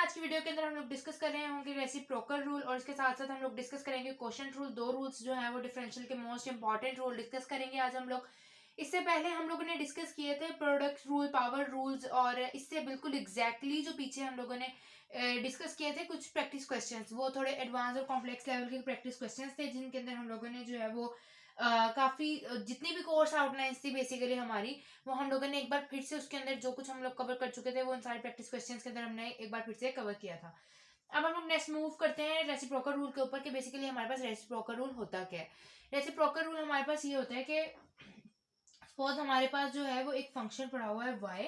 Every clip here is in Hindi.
आज की वीडियो के अंदर हम लोग डिस्कस कर रहे होंगे रेसिप्रोकल रूल और इसके साथ साथ हम लोग डिस्कस करेंगे क्वोशंट रूल। दो रूल्स जो है वो डिफरेंशियल के मोस्ट इंपॉर्टेंट रूल डिस्कस करेंगे आज हम लोग। इससे पहले हम लोगों ने डिस्कस किए थे प्रोडक्ट रूल, पावर रूल्स, और इससे बिल्कुल एग्जैक्टली जो पीछे हम लोगों ने डिस्कस किए थे कुछ प्रैक्टिस क्वेश्चंस, वो थोड़े एडवांस और कॉम्प्लेक्स लेवल के प्रैक्टिस क्वेश्चंस थे जिनके अंदर हम लोगों ने जो है वो काफी जितनी भी कोर्स आउटलाइंस थी बेसिकली हमारी, वो हम लोगों ने एक बार फिर से उसके अंदर जो कुछ हम लोग कवर कर चुके थे वो उन सारे प्रैक्टिस क्वेश्चंस के अंदर हमने एक बार फिर से कवर किया था। अब हम लोग नेक्स्ट मूव करते हैं रेसिप्रोकल रूल के ऊपर कि बेसिकली हमारे पास रेसिप्रोकल रूल होता क्या है। रेसिप्रोकल रूल हमारे पास ये होता है कि सपोज हमारे पास जो है वो एक फंक्शन पड़ा हुआ है y,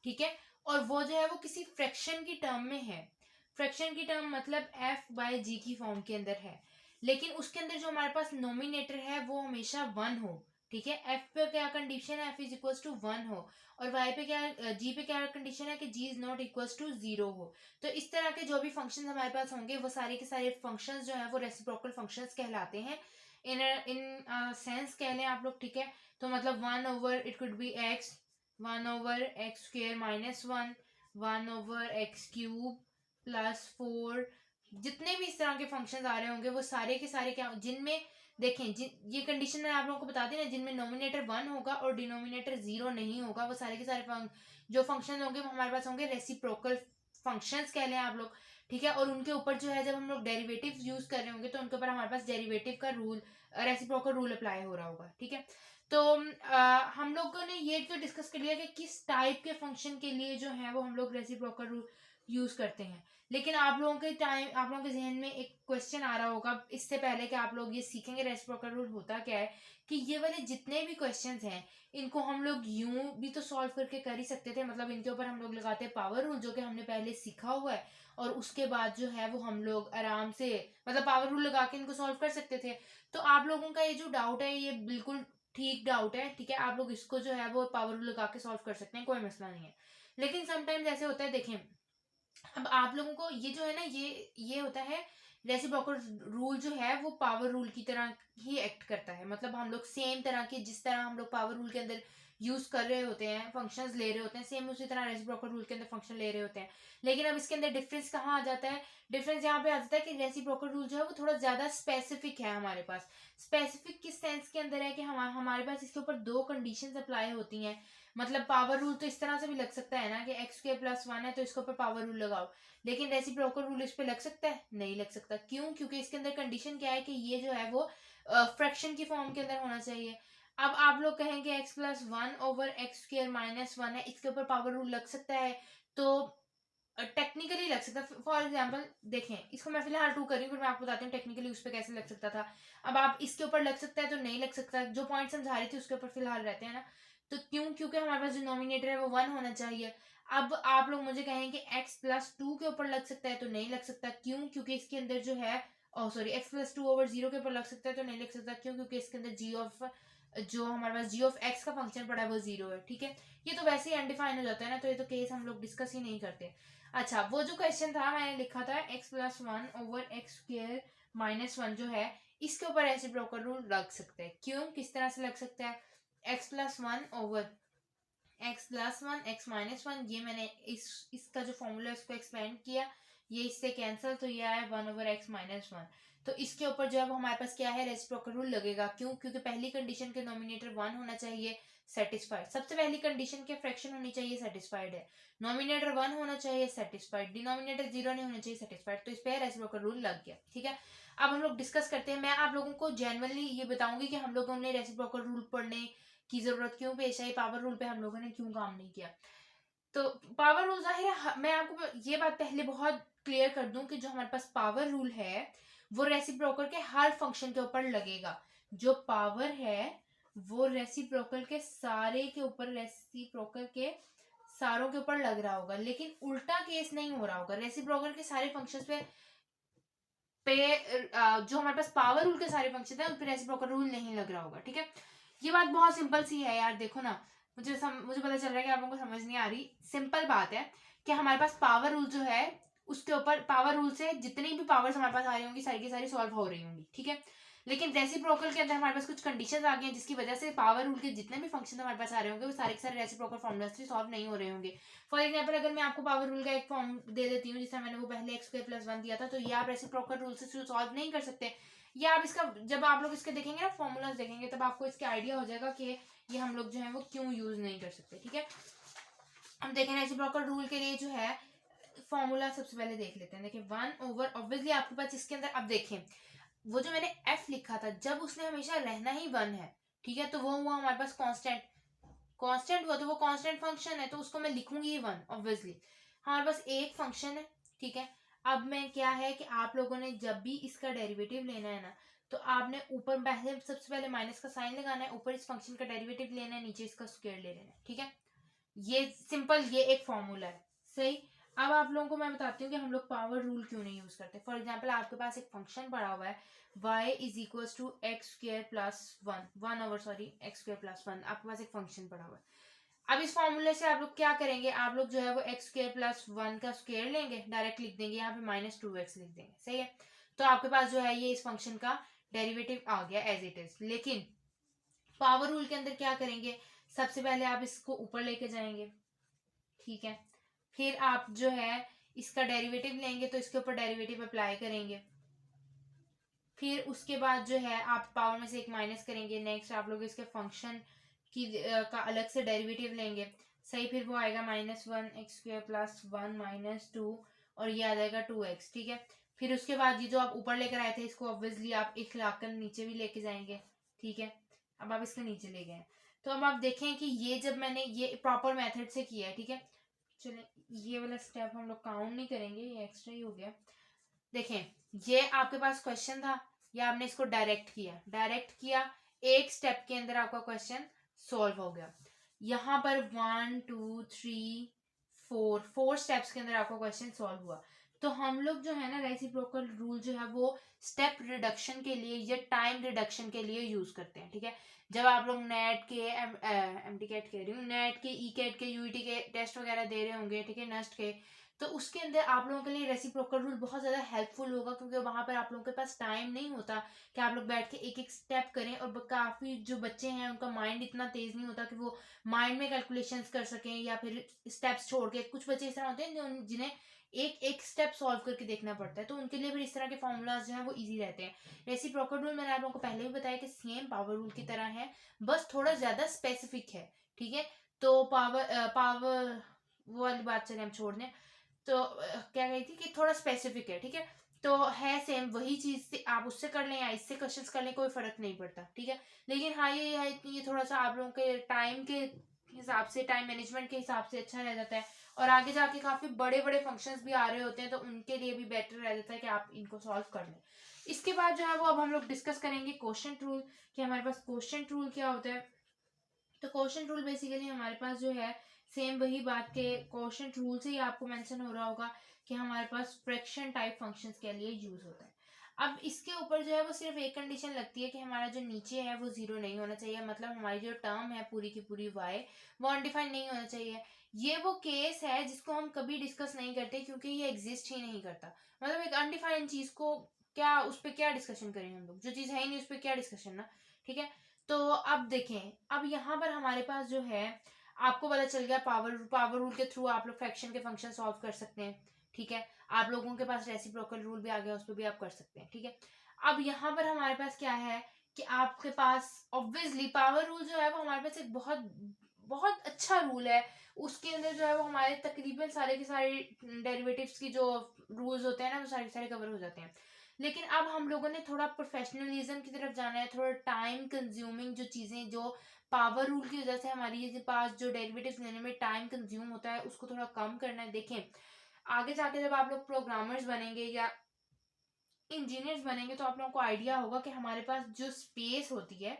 ठीक है, और वो जो है वो किसी फ्रैक्शन की टर्म में है। फ्रैक्शन की टर्म मतलब f बाय g की फॉर्म के अंदर है, लेकिन उसके अंदर जो हमारे पास नोमिनेटर है वो हमेशा 1 हो। ठीक है, f पे क्या कंडीशन है, f इज इक्वल टू 1 हो, और y पे क्या, g पे क्या कंडीशन है कि g is not equal to 0 हो। तो इस तरह के जो भी फंक्शंस हमारे पास होंगे वो सारे के सारे फंक्शंस जो है वो रेसिप्रोकल फंक्शंस कहलाते हैं। इन इन सेंस कह लें आप लोग, ठीक है। तो मतलब 1 over it could be x, 1 over x² -1, 1 over x³ +4, जितने भी इस तरह के फंक्शंस आ रहे होंगे वो सारे के सारे क्या, जिनमें देखें ये कंडीशन मैंने आप लोगों को बता दी ना, जिनमें नोमिनेटर 1 होगा और डिनोमिनेटर 0 नहीं होगा, वो सारे के सारे जो फंक्शन होंगे वो हमारे पास होंगे रेसिप्रोकल फंक्शंस कह लें आप लोग, ठीक है। और उनके ऊपर जो है जब हम लोग डेरिवेटिव यूज कर रहे होंगे तो उनके ऊपर हमारे पास डेरिवेटिव का रूल, रेसिप्रोकल रूल अप्लाई हो रहा होगा, ठीक है। तो हम लोगों ने ये तो डिस्कस कर लिया कि किस टाइप के फंक्शन के लिए जो है वो हम लोग रेसिप्रोकल रूल यूज करते हैं। लेकिन आप लोगों के जहन में एक क्वेश्चन आ रहा होगा इससे पहले कि आप लोग ये सीखेंगे रेसिप्रोकल रूल होता क्या है, कि ये वाले जितने भी क्वेश्चंस हैं इनको हम लोग यूं भी तो सॉल्व करके कर ही सकते थे। मतलब इनके ऊपर हम लोग लगाते हैं पावर रूल जो कि हमने पहले सीखा हुआ है, और उसके बाद जो है वो हम लोग आराम से मतलब पावर रूल लगा के इनको सॉल्व कर सकते थे। तो आप लोगों का ये जो डाउट है ये बिल्कुल ठीक डाउट है, ठीक है। आप लोग इसको जो है वो पावर रूल लगा के सॉल्व कर सकते हैं, कोई मसला नहीं है। लेकिन समटाइम्स ऐसे होता है, देखें अब आप लोगों को ये जो है ना, ये होता है रेसिप्रोकल रूल जो है वो पावर रूल की तरह ही एक्ट करता है। मतलब हम लोग सेम तरह के, जिस तरह हम लोग पावर रूल के अंदर यूज कर रहे होते हैं, फंक्शंस ले रहे होते हैं, सेम उसी तरह रेसिप्रोकल रूल के अंदर फंक्शन ले रहे होते हैं। लेकिन अब इसके अंदर डिफरेंस कहाँ आ जाता है, डिफरेंस यहाँ पे आ जाता है कि रेसिप्रोकल रूल जो है वो थोड़ा ज्यादा स्पेसिफिक है हमारे पास। स्पेसिफिक किस सेंस के अंदर है कि हमारे पास इसके ऊपर दो कंडीशंस अप्लाई होती हैं। मतलब पावर रूल तो इस तरह से भी लग सकता है ना कि x² + 1 है तो इसके ऊपर पावर रूल लगाओ, लेकिन रेसिप्रोकल रूल इस पे लग सकता है, नहीं लग सकता। क्यों? क्योंकि इसके अंदर कंडीशन क्या है कि ये जो है वो फ्रैक्शन की फॉर्म के अंदर होना चाहिए। अब आप लोग कहेंगे x+1/(x²) -1 है, इसके ऊपर पावर रूल लग सकता है, तो टेक्निकली लग सकता है। फॉर एग्जाम्पल देखें, इसको मैं फिलहाल टू कर रही हूँ, फिर मैं आपको बताती हूँ टेक्निकली उस पर कैसे लग सकता था। अब आप इसके ऊपर लग सकता है तो नहीं लग सकता, जो पॉइंट समझा रही थी उसके ऊपर फिलहाल रहते हैं ना। तो क्यों? क्योंकि हमारे पास जो नॉमिनेटर है वो 1 होना चाहिए। अब आप लोग मुझे कहेंगे x+2 के ऊपर लग सकता है तो नहीं लग सकता। क्यों? क्योंकि इसके अंदर जो है x+2/0 के ऊपर लग सकता है तो नहीं लग सकता। क्यों? क्योंकि इसके अंदर जो हमारे पास g(x) का फंक्शन पड़ा है वो 0 है, ठीक है। ये तो वैसे ही अनडिफाइन हो जाता है ना, तो ये तो केस हम लोग डिस्कस ही नहीं करते। अच्छा, वो जो क्वेश्चन था मैंने लिखा था x+1/(x²) -1 जो है, इसके ऊपर रेसिप्रोकल रूल लग सकते हैं। क्यों? किस तरह से लग सकता है, x+1/(x+1) ये मैंने इसका जो फॉर्मूला है उसको एक्सपेंड किया, ये इससे कैंसिल, तो ये आया 1/(x−1). तो इसके ऊपर जो है वो हमारे पास क्या है, रेसिप्रोकल रूल लगेगा। क्यों? क्योंकि पहली कंडीशन के नॉमिनेटर 1 होना चाहिए, सेटिस्फाइड। सबसे पहली कंडीशन के फ्रैक्शन होनी चाहिए, सेटिस्फाइड है। नॉमिनेटर 1 होना चाहिए, सेटिस्फाइड। डिनोमिनेटर 0 नहीं होना चाहिए, सेटिस्फाइड। तो इस पे रेसिप्रोकल रूल लग गया, ठीक है। अब हम लोग डिस्कस करते हैं। मैं आप लोगों को जनरली ये बताऊंगी कि हम लोगों ने रेसिप्रोकल रूल पढ़ने की जरूरत क्यों पेश आई, पावर रूल पे हम लोगों ने क्यों काम नहीं किया। तो पावर रूल जाहिर है, मैं आपको ये बात पहले बहुत क्लियर कर दूं कि जो हमारे पास पावर रूल है वो रेसिप्रोकल के हर फंक्शन के ऊपर लगेगा। जो पावर है वो रेसिप्रोकल के सारे के ऊपर, रेसिप्रोकल के सारों के ऊपर लग रहा होगा। लेकिन उल्टा केस नहीं हो रहा होगा, रेसिप्रोकल के सारे फंक्शंस पे जो हमारे पास पावर रूल के सारे फंक्शन है उन पे रेसिप्रोकल रूल नहीं लग रहा होगा, ठीक है। ये बात बहुत सिंपल सी है यार, देखो ना, मुझे पता चल रहा है कि आप लोगों को समझ नहीं आ रही। सिंपल बात है कि हमारे पास पावर रूल जो है उसके ऊपर, पावर रूल से जितनी भी पावर्स हमारे पास आ रही होंगी सारी की सारी सॉल्व हो रही होंगी, ठीक है। लेकिन रेसिप्रोकल के अंदर हमारे पास कुछ कंडीशंस आ गई हैं जिसकी वजह से पावर रूल के जितने भी फंक्शन हमारे पास आ रहे होंगे वो सारे के सारे रेसिप्रोकल फॉर्मूला से सॉल्व नहीं हो रहे होंगे। फॉर एग्जांपल अगर मैं आपको पावर रूल का एक फॉर्म दे देती हूँ, जिससे मैंने वो पहले x² + 1 दिया था, तो ये आप रेसिप्रोकल रूल से सॉल्व नहीं कर सकते। या आप इसका जब आप लोग इसके देखेंगे ना, फॉर्मूलाज देखेंगे, तब आपको इसके आइडिया हो जाएगा कि ये हम लोग जो है वो क्यों यूज नहीं कर सकते। ठीक है, हम देखें रेसिप्रोकल रूल के लिए जो है फॉर्मूला सबसे पहले देख लेते हैं। देखिए 1/, ऑब्वियसली आपके पास इसके अंदर, अब देखें वो जो मैंने f लिखा था, जब उसने हमेशा रहना ही 1 है, ठीक है, तो वो हुआ हमारे पास कांस्टेंट हुआ, तो वो कांस्टेंट फंक्शन है, तो उसको मैं लिखूंगी ही 1 ऑब्वियसली। हमारे पास एक फंक्शन है, ठीक है। अब मैं क्या है कि आप लोगों ने जब भी इसका डेरिवेटिव लेना है ना, तो आपने ऊपर पहले सबसे पहले माइनस का साइन लगाना है, ऊपर इस फंक्शन का डेरिवेटिव लेना है, नीचे इसका स्क्वायर ले लेना है। ठीक है, ये सिंपल, ये एक फॉर्मूला है, सही। अब आप लोगों को मैं बताती हूँ कि हम लोग पावर रूल क्यों नहीं यूज करते। फॉर एग्जाम्पल आपके पास एक फंक्शन पड़ा हुआ है y = x² + 1 आपके पास एक फंक्शन पड़ा हुआ है। अब इस फॉर्मूले से आप लोग क्या करेंगे, आप लोग जो है वो x² + 1 का स्क्वायर लेंगे, डायरेक्ट लिख देंगे, यहाँ पे -2x लिख देंगे, सही है। तो आपके पास जो है ये इस फंक्शन का डेरिवेटिव आ गया एज इट इज। लेकिन पावर रूल के अंदर क्या करेंगे, सबसे पहले आप इसको ऊपर लेके जाएंगे, ठीक है, फिर आप जो है इसका डेरिवेटिव लेंगे, तो इसके ऊपर डेरिवेटिव अप्लाई करेंगे, फिर उसके बाद जो है आप पावर में से एक माइनस करेंगे। नेक्स्ट आप लोग इसके फंक्शन की का अलग से डेरिवेटिव लेंगे, सही, फिर वो आएगा -1 x² + 1 - 2 और ये आ जाएगा 2x। ठीक है, फिर उसके बाद ये जो आप ऊपर लेकर आए थे, इसको ऑब्वियसली आप एक लाकर नीचे भी लेके जाएंगे। ठीक है, अब आप इसको नीचे ले गए, तो अब आप देखें कि ये जब मैंने ये प्रॉपर मेथड से किया है, ठीक है, चले ये वाला स्टेप हम लोग काउंट नहीं करेंगे, ये एक्स्ट्रा ही हो गया। देखें, ये आपके पास क्वेश्चन था, या आपने इसको डायरेक्ट किया, एक स्टेप के अंदर आपका क्वेश्चन सॉल्व हो गया। यहाँ पर 1 2 3 4 स्टेप्स के अंदर आपका क्वेश्चन सॉल्व हुआ। तो हम लोग जो है ना रेसिप्रोकल रूल जो है वो स्टेप रिडक्शन के लिए या टाइम रिडक्शन के लिए यूज करते हैं। ठीक है, जब आप लोग नेट के एमटीकेट कह रही हूँ, नेट के ईकेट के यूईटी के टेस्ट वगैरह दे रहे होंगे, ठीक है, नेस्ट के, तो उसके अंदर आप लोगों के लिए रेसिप्रोकल रूल बहुत ज़्यादा हेल्पफुल होगा, क्योंकि वहाँ पर आप लोगों के पास टाइम नहीं होता कि आप लोग बैठ के एक एक स्टेप करें, और काफ़ी जो बच्चे हैं उनका माइंड इतना तेज़ नहीं होता कि वो माइंड में कैलकुलेशंस कर सकें, या फिर स्टेप्स छोड़ के, कुछ बच्चे इस तरह होते हैं जिन्हें एक एक स्टेप सॉल्व करके देखना पड़ता है, तो उनके लिए फिर इस तरह के फॉर्मूलाज जो हैं वो इजी रहते हैं। रेसिप्रोकल रूल मैंने आप लोगों को पहले भी बताया कि सेम पावर रूल की तरह है, बस थोड़ा ज़्यादा स्पेसिफिक है। ठीक है, तो पावर वो वाली बात चले हम छोड़ दें, तो क्या कही थी कि थोड़ा स्पेसिफिक है। ठीक है, तो है सेम वही चीज से आप उससे कर लें या इससे क्वेश्चंस कर लें, कोई फर्क नहीं पड़ता। ठीक है, लेकिन हाँ ये है कि ये थोड़ा सा आप लोगों के टाइम के हिसाब से, टाइम मैनेजमेंट के हिसाब से अच्छा रह जाता है, और आगे जाके काफी बड़े बड़े फंक्शंस भी आ रहे होते हैं, तो उनके लिए भी बेटर रह जाता है कि आप इनको सॉल्व कर लें। इसके बाद जो है वो अब हम लोग डिस्कस करेंगे क्वोशंट रूल, कि हमारे पास क्वोशंट रूल क्या होता है। तो क्वोशंट रूल बेसिकली हमारे पास जो है सेम वही बात के क्वोशंट रूल से ही आपको मेंशन हो रहा होगा कि हमारे पास फ्रैक्शन टाइप फंक्शंस के लिए यूज होता है। अब इसके ऊपर जो है वो सिर्फ एक कंडीशन लगती है कि हमारा जो नीचे है वो जीरो नहीं होना चाहिए, मतलब हमारी जो टर्म है पूरी की पूरी y वो अनडिफाइंड नहीं होना चाहिए। ये वो केस है जिसको हम कभी डिस्कस नहीं करते, क्योंकि ये एग्जिस्ट ही नहीं करता। मतलब एक अनडिफाइंड चीज को क्या, उस पर क्या डिस्कशन करें हम लोग, जो चीज है ही नहीं उस पर क्या डिस्कशन ना। ठीक है, तो अब देखें, अब यहाँ पर हमारे पास जो है आपको पता चल गया पावर रूल के थ्रू आप लोग फ्रैक्शन के फंक्शन सॉल्व कर सकते हैं। ठीक है, आप लोगों के पास रेसिप्रोकल रूल भी आ गया, उस पर भी आप कर सकते हैं। ठीक है, अब यहाँ पर हमारे पास क्या है कि आपके पास ऑब्वियसली पावर रूल जो है वो हमारे पास एक बहुत बहुत अच्छा रूल है। उसके अंदर जो है वो हमारे तकरीबन सारे के सारे डेरिवेटिव्स की जो रूल्स होते हैं ना, वो सारे के सारे कवर हो जाते हैं। लेकिन अब हम लोगों ने थोड़ा प्रोफेशनलिज्म की तरफ जाना है, थोड़ा टाइम कंज्यूमिंग जो चीज़ें जो पावर रूल की वजह से हमारी ये पास जो डेरिवेटिव्स लेने में टाइम कंज्यूम होता है उसको थोड़ा कम करना है। देखें, आगे जाके जब आप लोग प्रोग्रामर्स बनेंगे या इंजीनियर्स बनेंगे, तो आप लोगों को आइडिया होगा कि हमारे पास जो स्पेस होती है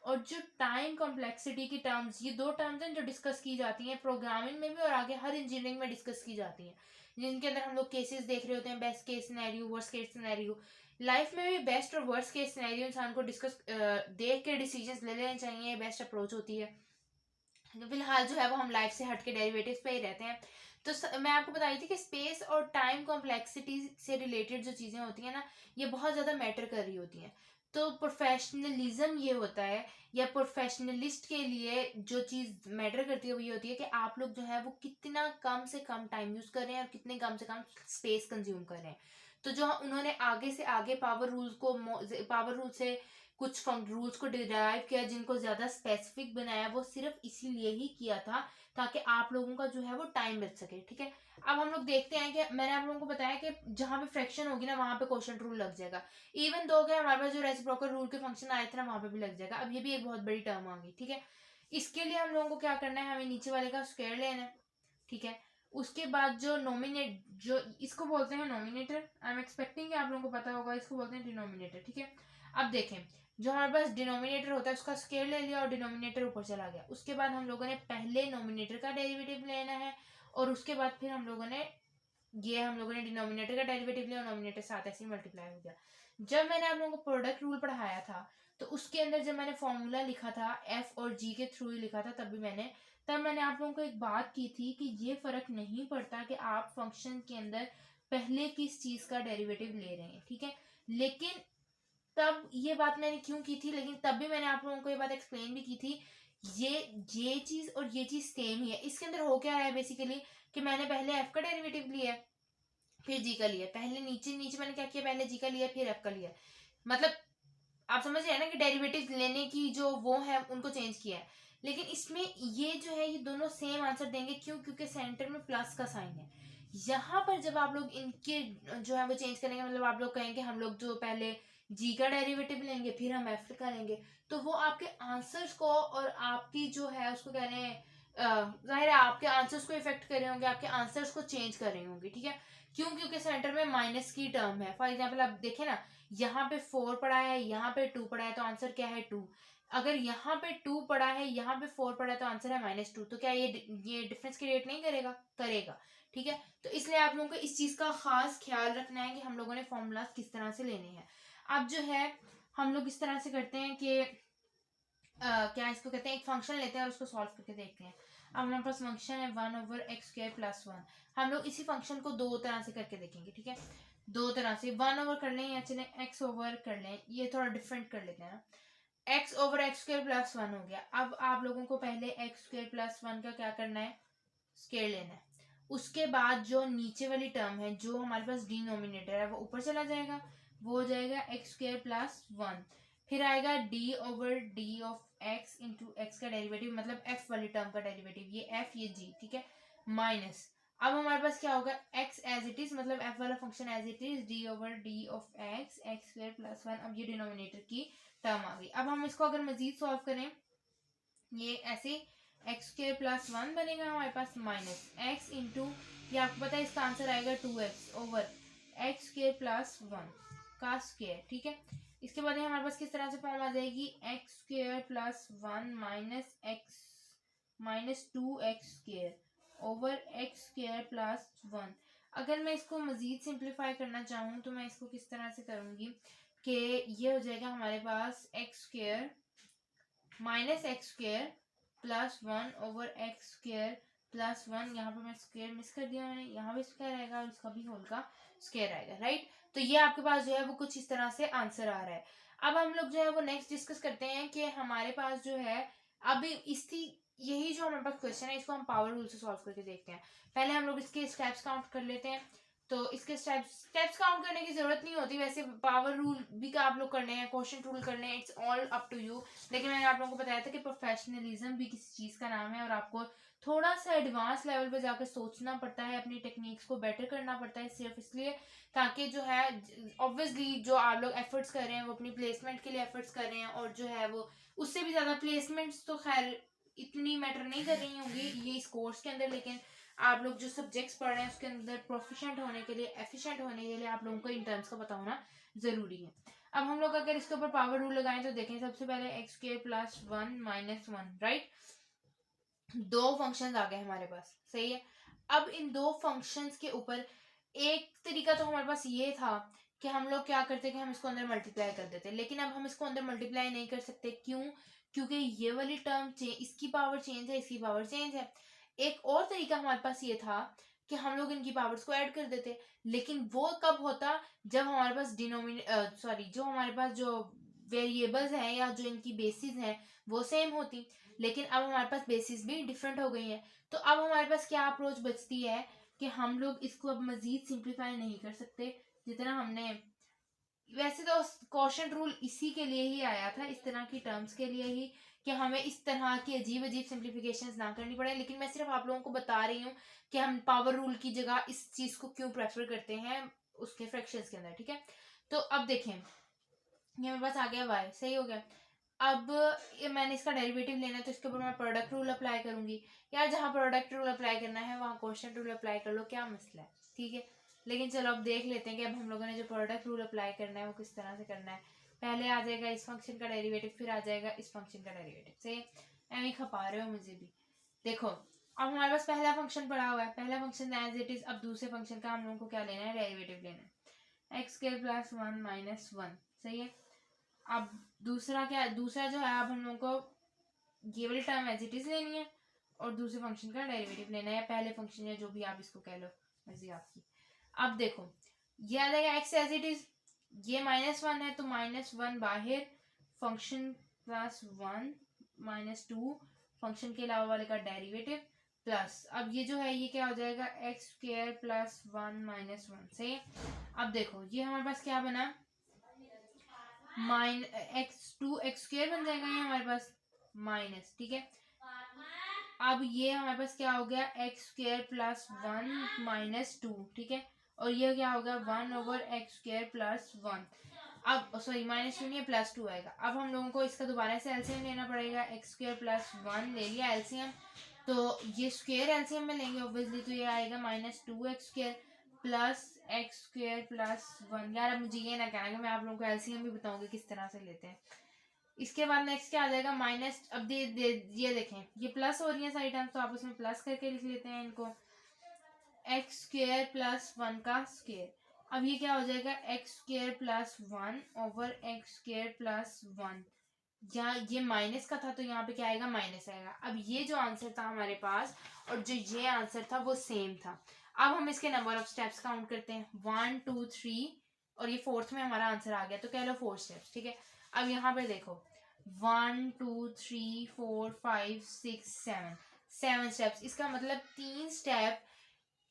और जो टाइम कॉम्प्लेक्सिटी की टर्म्स, ये दो टर्म्स हैं जो डिस्कस की जाती हैं प्रोग्रामिंग में भी और आगे हर इंजीनियरिंग में डिस्कस की जाती हैं, जिनके अंदर हम लोग केसेस देख रहे होते हैं, best case scenario, worst case scenario. Life में भी बेस्ट और वर्स्ट केस सिनेरियो इंसान को डिस्कस देख के डिसीजंस ले लेने चाहिए, बेस्ट अप्रोच होती है। फिलहाल जो है वो हम लाइफ से हट के डेरिवेटिव्स पे ही रहते हैं। तो मैं आपको बताई थी कि स्पेस और टाइम कॉम्प्लेक्सिटी से रिलेटेड जो चीज़ें होती हैं ना, ये बहुत ज़्यादा मैटर कर रही होती हैं। तो प्रोफेशनलिज्म ये होता है, या प्रोफेशनलिस्ट के लिए जो चीज़ मैटर करती है वो ये होती है कि आप लोग जो है वो कितना कम से कम टाइम यूज़ कर रहे हैं और कितने कम से कम स्पेस कंज्यूम कर रहे हैं। तो जो उन्होंने आगे से आगे पावर रूल से कुछ रूल्स को डिराइव किया, जिनको ज़्यादा स्पेसिफिक बनाया, वो सिर्फ इसीलिए ही किया था ताकि आप लोगों का जो है वो टाइम बच सके। ठीक है, अब हम लोग देखते हैं कि मैंने आप लोगों को बताया कि जहां पे फ्रैक्शन होगी ना वहां पे क्वोशिएंट रूल लग जाएगा। इवन दो के हमारे पास जो रेसिप्रोकल रूल के फंक्शन आए थे ना वहां पे भी लग जाएगा। अब ये भी एक बहुत बड़ी टर्म आ गई। ठीक है, इसके लिए हम लोगों को क्या करना है, हमें नीचे वाले का स्क्वायर लेना है। ठीक है, उसके बाद जो जो इसको बोलते हैं नोमिनेटर, आई एम एक्सपेक्टिंग कि आप लोगों को पता होगा, इसको बोलते हैं डिनोमिनेटर। ठीक है, अब देखें, जो हमारे पास डिनोमिनेटर होता है उसका स्क्वायर ले लिया और डिनोमिनेटर ऊपर चला गया। उसके बाद हम लोगों ने पहले नोमिनेटर का डेरिवेटिव लेना है और उसके बाद फिर हम लोगों ने डिनोमिनेटर का डेरिवेटिव लिया और नोमिनेटर साथ ऐसे ही मल्टीप्लाई हो गया। जब मैंने आप लोगों को प्रोडक्ट रूल पढ़ाया था तो उसके अंदर जब मैंने फॉर्मूला लिखा था एफ और जी के थ्रू ही लिखा था, तब मैंने आप लोगों को एक बात की थी कि ये फर्क नहीं पड़ता कि आप फंक्शन के अंदर पहले किस चीज का डेरिवेटिव ले रहे हैं। ठीक है, लेकिन तब ये बात मैंने क्यों की थी, लेकिन तब भी मैंने आप लोगों को ये बात एक्सप्लेन भी की थी। ये चीज और ये चीज सेम ही है। इसके अंदर हो क्या है बेसिकली कि मैंने पहले एफ का डेरिवेटिव लिया है फिर जी का लिया, पहले नीचे नीचे मैंने क्या किया, पहले जी का लिया फिर एफ का लिया। मतलब आप समझ रहे हैं ना कि डेरिवेटिव लेने की जो वो है उनको चेंज किया है। लेकिन इसमें ये जो है ये दोनों सेम आंसर देंगे। क्यों? क्योंकि सेंटर में प्लस का साइन है। यहाँ पर जब आप लोग इनके जो है वो चेंज करेंगे, मतलब आप लोग कहेंगे हम लोग जो पहले जी का डेरिवेटिव लेंगे फिर हम एफ करेंगे, तो वो आपके आंसर्स को और आपकी जो है उसको कह रहे हैं जाहिर है आपके आंसर्स को इफेक्ट कर रहे होंगे, आपके आंसर्स को चेंज कर रहे होंगे। ठीक है, क्यों? क्योंकि सेंटर में माइनस की टर्म है। फॉर एग्जाम्पल आप देखें ना, यहाँ पे 4 पड़ा है, यहाँ पे 2 पड़ा है, तो आंसर क्या है 2। अगर यहाँ पे 2 पड़ा है, यहाँ पे 4 पड़ा है, तो आंसर है -2। तो क्या ये डिफरेंस क्रिएट नहीं करेगा? करेगा। ठीक है, तो इसलिए आप लोगों को इस चीज का खास ख्याल रखना है कि हम लोगों ने फॉर्मूला किस तरह से लेने हैं। अब जो है हम लोग इस तरह से करते हैं कि क्या इसको कहते हैं, एक फंक्शन लेते हैं और उसको सॉल्व करके देखते हैं। अब हमारे पास फंक्शन है 1/x² + 1। हम लोग इसी फंक्शन को दो तरह से करके देखेंगे। ठीक है, दो तरह से 1 ओवर कर लें या चले x ओवर कर लें, ये थोड़ा डिफरेंट कर लेते हैं ना। x/x² + 1 हो गया। अब आप लोगों को पहले x² + 1 का क्या करना है, स्क्वायर लेना है। उसके बाद जो नीचे वाली टर्म है, जो हमारे पास डिनोमिनेटर है, वो ऊपर चला जाएगा, वो हो जाएगा x² + 1। फिर आएगा d/d(x) इंटू एक्स का डेरिवेटिव, मतलब f वाली टर्म का डेरिवेटिव, ये f ये g। ठीक है, माइनस, अब हमारे पास क्या होगा, x एज इट इज, मतलब f वाला function as it is, d/d(x) x² + 1। अब ये डिनोमिनेटर की टर्म आ गई। अब हम इसको अगर मजीद सॉल्व करें, ये ऐसे x² + 1 बनेगा हमारे पास, माइनस x इंटू, ये आपको पता है इसका आंसर आएगा 2x/x² + 1 का स्क्वायर। ठीक है, इसके बाद हमारे पास किस तरह से फॉर्म आ जाएगी, x² + 1 minus x -2x² /x² + 1। अगर मैं इसको मजीद सिंप्लीफाई करना चाहूँ तो मैं इसको किस तरह से करूँगी कि ये हो जाएगा हमारे पास x² -x² +1/x² + 1। यहाँ पे मैं स्क्वायर मिस कर दिया मैंने, यहाँ भी स्क्वायर आएगा और इसका भी होल का स्क्वायर आएगा। राइट, तो ये आपके पास जो है वो कुछ इस तरह से आंसर आ रहा है। अब हम लोग जो है वो नेक्स्ट डिस्कस करते हैं कि हमारे पास जो है अभी इसकी यही जो हमारे पास क्वेश्चन है इसको हम पावर रूल से सॉल्व करके देखते हैं। पहले हम लोग इसके स्टेप्स काउंट कर लेते हैं। तो इसके स्टेप्स काउंट करने की जरूरत नहीं होती, वैसे पावर रूल भी का आप लोग करने हैं, क्वेश्चन रूल करने हैं, it's all up to you. लेकिन मैंने आप लोगों को बताया था कि प्रोफेशनलिज्म भी किसी चीज का नाम है और आपको थोड़ा सा एडवांस लेवल पे जाकर सोचना पड़ता है, अपनी टेक्निक्स को बेटर करना पड़ता है, सिर्फ इसलिए ताकि जो है ऑब्वियसली जो आप लोग एफर्ट्स कर रहे हैं वो अपनी प्लेसमेंट के लिए एफर्ट्स कर रहे हैं, और जो है वो उससे भी ज्यादा प्लेसमेंट्स तो खैर इतनी मैटर नहीं कर रही होंगी ये इस कोर्स के अंदर, लेकिन आप लोग जो सब्जेक्ट्स पढ़ रहे हैं उसके अंदर प्रोफिशिएंट होने के लिए, एफिशिएंट होने के लिए आप लोगों को इन टर्म्स का पता होना जरूरी है। अब हम लोग अगर इसके ऊपर पावर रूल लगाएं तो देखें, सबसे पहले x² + 1 - 1, राइट, दो फंक्शंस आ गए हमारे पास, सही है। अब इन दो फंक्शंस के ऊपर एक तरीका तो हमारे पास ये था कि हम लोग क्या करते कि हम इसको अंदर मल्टीप्लाई कर देते, लेकिन अब हम इसको अंदर मल्टीप्लाई नहीं कर सकते। क्यों? क्योंकि ये वाली टर्म इसकी पावर चेंज है, इसकी पावर चेंज है। एक और तरीका हमारे पास ये था कि हम लोग इनकी पावर्स को ऐड कर देते, लेकिन वो कब होता, जब हमारे पास जो हमारे पास जो वेरिएबल्स हैं या जो इनकी बेसिस हैं वो सेम होती, लेकिन अब हमारे पास बेसिस भी डिफरेंट हो गई हैं। तो अब हमारे पास क्या अप्रोच बचती है कि हम लोग इसको अब मजीद सिंप्लीफाई नहीं कर सकते जितना हमने, वैसे तो क्वोशंट रूल इसी के लिए ही आया था, इस तरह की टर्म्स के लिए ही, कि हमें इस तरह की अजीब अजीब सिंप्लीफिकेशंस ना करनी पड़े। लेकिन मैं सिर्फ आप लोगों को बता रही हूँ कि हम पावर रूल की जगह इस चीज को क्यों प्रेफर करते हैं उसके फ्रैक्शंस के अंदर, ठीक है। तो अब देखें, ये मेरे पास आ गया y, सही हो गया। अब ये मैंने इसका डेरिवेटिव लेना है तो इसके ऊपर मैं प्रोडक्ट रूल अप्लाई करूंगी। यार जहाँ प्रोडक्ट रूल अप्लाई करना है वहाँ क्वोशंट रूल अप्लाई कर लो, क्या मसला है, ठीक है। लेकिन चलो अब देख लेते हैं कि अब हम लोगों ने जो प्रोडक्ट रूल अप्लाई करना है वो किस तरह से करना है। पहले आ जाएगा इस फंक्शन का डेरिवेटिव, फिर आ जाएगा इस फंक्शन का डेरिवेटिव। सही, एम ही खपा रहे हो मुझे भी। देखो अब हमारे पास पहला फंक्शन पड़ा हुआ है, पहला फंक्शन एज इट इज। अब दूसरे फंक्शन का हम लोगों को क्या लेना है, डेरिवेटिव लेना है, एक्स स्क्वायर प्लस 1 माइनस 1। सही है। अब दूसरा क्या है, दूसरा जो है अब हम लोगों को ये वाली टर्म एज इट इज लेनी है और दूसरे फंक्शन का डेरिवेटिव लेना है, या पहले फंक्शन या जो भी आप इसको कह लो, मर्जी आपकी। अब देखो ये आ जाएगा एक्स एज इट इज, ये -1 है तो -1 बाहर, फंक्शन प्लस 1 -2 फंक्शन के अलावा वाले का डेरिवेटिव प्लस, अब ये जो है ये क्या हो जाएगा, एक्स स्क्वायर प्लस 1 माइनस 1। सही। अब देखो ये हमारे पास क्या बना, x2 एक्स स्क्वायर बन जाएगा ये हमारे पास माइनस, ठीक है। अब ये हमारे पास क्या हो गया, एक्स स्क्वायर प्लस 1 माइनस 2, ठीक है। और ये क्या होगा 1/x² प्लस 1। अब सॉरी -2 नहीं +2 आएगा। अब हम लोगों को इसका दोबारा से एलसीएम लेना पड़ेगा, x² प्लस 1 ले लिया एलसीएम, तो ये स्क्वायर एलसीएम में लेंगे ऑब्वियसली, तो ये आएगा -2x² प्लस x² प्लस 1। यार अब मुझे ये ना कहना कि मैं आप लोगों को एलसीएम भी बताऊंगी किस तरह से लेते हैं। इसके बाद नेक्स्ट क्या आ जाएगा माइनस, अब ये देखें ये प्लस हो रही है सारी टर्म्स, तो आप उसमें प्लस करके लिख लेते हैं इनको, x² प्लस 1 का स्क्वायर। अब ये क्या हो जाएगा x² प्लस 1/x² प्लस 1। यहाँ ये माइनस का था तो यहाँ पे क्या आएगा, माइनस आएगा। अब ये जो आंसर था हमारे पास और जो ये आंसर था वो सेम था। अब हम इसके नंबर ऑफ स्टेप्स काउंट करते हैं, 1 2 3 और ये 4th में हमारा आंसर आ गया, तो कह लो 4 स्टेप्स, ठीक है। अब यहाँ पे देखो 1 2 3 4 5 6 7 स्टेप्स, इसका मतलब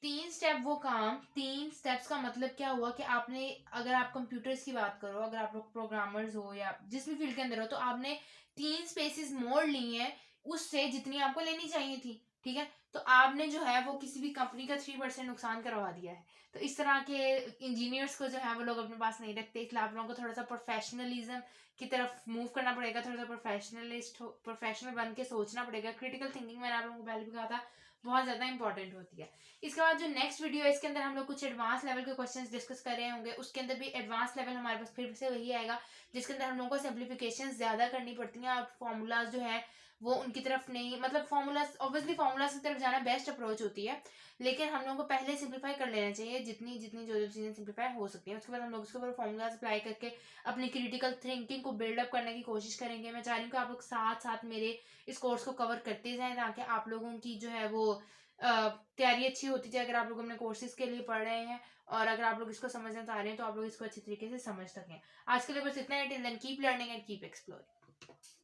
3 स्टेप वो काम, 3 स्टेप्स का मतलब क्या हुआ कि आपने, अगर आप कंप्यूटर्स की बात करो, अगर आप लोग प्रोग्रामर्स हो या जिस भी फील्ड के अंदर हो, तो आपने 3 स्पेसेस मोड़ ली हैं उससे जितनी आपको लेनी चाहिए थी, ठीक है। तो आपने जो है वो किसी भी कंपनी का 3% नुकसान करवा दिया है। तो इस तरह के इंजीनियर्स को जो है वो लोग अपने पास नहीं रखते, इसलिए आप लोगों को थोड़ा सा प्रोफेशनलिज्म की तरफ मूव करना पड़ेगा, थोड़ा सा प्रोफेशनल बन के सोचना पड़ेगा। क्रिटिकल थिंकिंग मैंने आप लोगों को पहले भी कहा था बहुत ज़्यादा इंपॉर्टेंट होती है। इसके बाद जो नेक्स्ट वीडियो है इसके अंदर हम लोग कुछ एडवांस लेवल के क्वेश्चंस डिस्कस कर रहे होंगे, उसके अंदर भी एडवांस लेवल हमारे पास फिर से वही आएगा जिसके अंदर हम लोगों को सिंप्लीफिकेशन ज़्यादा करनी पड़ती हैं और फार्मूलाज जो है वो उनकी तरफ नहीं, मतलब फार्मूलाज ऑब्वियसली फार्मूलाज की तरफ जाना बेस्ट अप्रोच होती है, लेकिन हम लोगों को पहले सिंप्लीफाई कर लेना चाहिए जितनी जितनी जो चीज़ें सिंप्लीफाई हो सकती हैं। उसके बाद हम लोग उसके ऊपर फार्मूलाज अप्लाई करके अपनी क्रिटिकल थिंकिंग को बिल्डअप करने की कोशिश करेंगे। मैं चाह रही हूँ कि आप लोग साथ साथ मेरे इस कोर्स को कवर करते जाएं ताकि आप लोगों की जो है वो तैयारी अच्छी होती जाए। अगर आप लोग अपने कोर्सेज के लिए पढ़ रहे हैं और अगर आप लोग इसको समझना चाह रहे हैं तो आप लोग इसको अच्छी तरीके से समझ सकें। आज के लिए बस इतना ही। Till then keep learning and keep exploring.